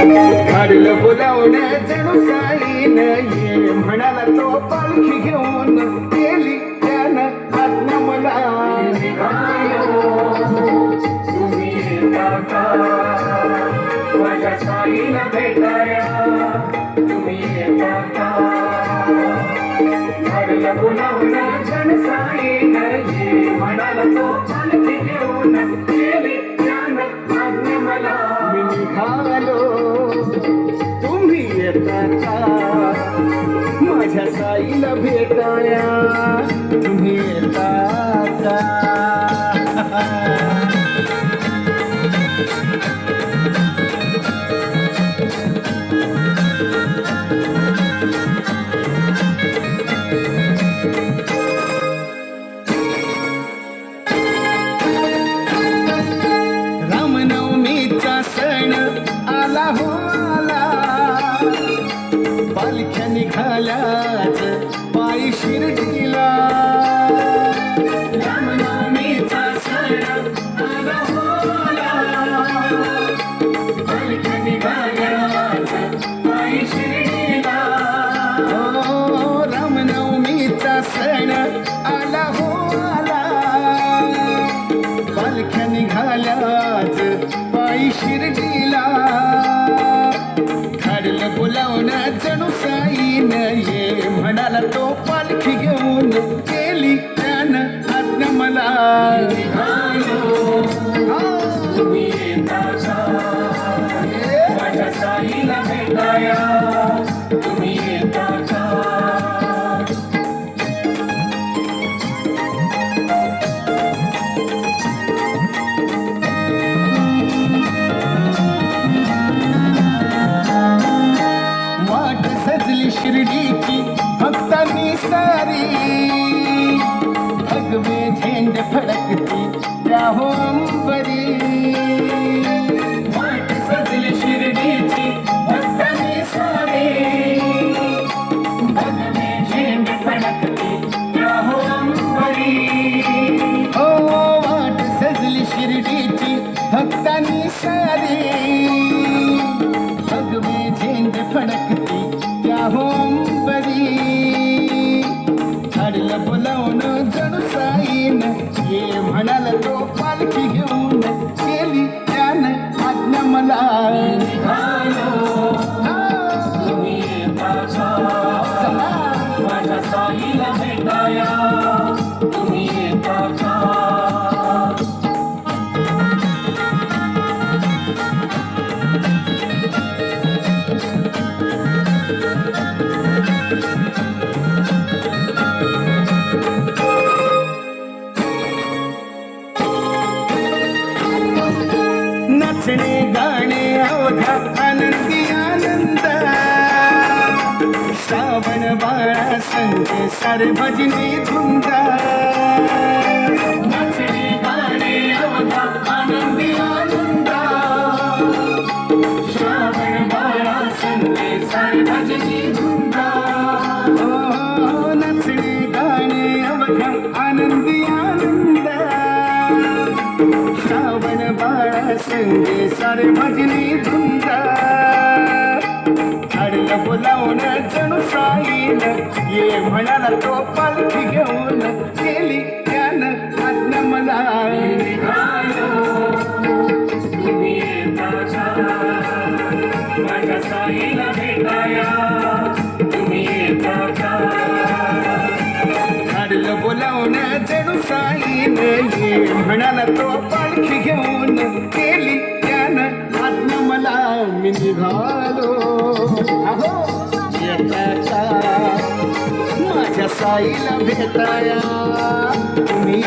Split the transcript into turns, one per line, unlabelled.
काढलं बोलावणं जणू साईन ये म्हणाला तो पालखी घेऊन गेली त्यानं आज्ञा मला
तुम्ही येता का माझ्या साईला भेटाया तुम्ही येता का काढलं बोलावणं जणू साईन ये म्हणाला तो पालखी घेऊन गेली त्यानं आज्ञा मला
मी निघालो तुम्ही येता का माझ्या साईला भेटाया तुम्ही येता का रामनवमीचा सण आला हो आला पालख्या निघाल्याच पायी शिर्डीला
रामनवमीचा सण आला हो आला पालख्या निघाल्याच पायी शिर्डीला
हो रामनवमीचा सण आला हो आला पालख्या निघाल्याच पायी शिर्डीला काढलं बोलावणं जणू साईन ये म्हणाला तो पालखी घेऊन गेली त्यानं आज्ञा मला
तुम्ही येता का माझ्या साईला भेटाया तुम्ही येता का
वाट सजली शिर्डीची भक्तांनी सारी भगवे झेंड फडकती त्या हो अंबरी
वाट सजली शिर्डीची भक्तांनी सारी भगवे झेंड फडकती त्या हो अंबरी
हो वाट सजली शिर्डीची भक्तांनी सारी भगवे झेंड फडकती त्या हो अंबरी झाडलं बोलावणं जणू साईन ये म्हणाला तो पालखी घेऊन गेली त्यानं आज्ञा मला
तुम्ही येता का माझ्या साईला भेटाया तुम्ही येता का
नाचणे गाणे अवघा आनंदी आनंद श्रावण बाळा संगे सारे भजनी धुंद
नाचणे गाणे अवघा आनंदी आनंद श्रावण बाळा संगे सारे भजनी धुंद
नाचणे गाणे अवघा आनंदी आनंद श्रावण बाळा संगे सारे भजनी धुंद झाडलं बोलावणं जणू साईन ये म्हणाला तो पालखी घेऊन गेली त्यानं आज्ञा मला
तुम्ही येता का माझ्या साईला भेटाया तुम्ही येता का
झाडलं बोलावणं जणू साईन ये म्हणाला तो पालखी घेऊन गेली त्यानं आज्ञा मला मी निघालो अहो येता का माझ्या साईला भेटाया तुम्ही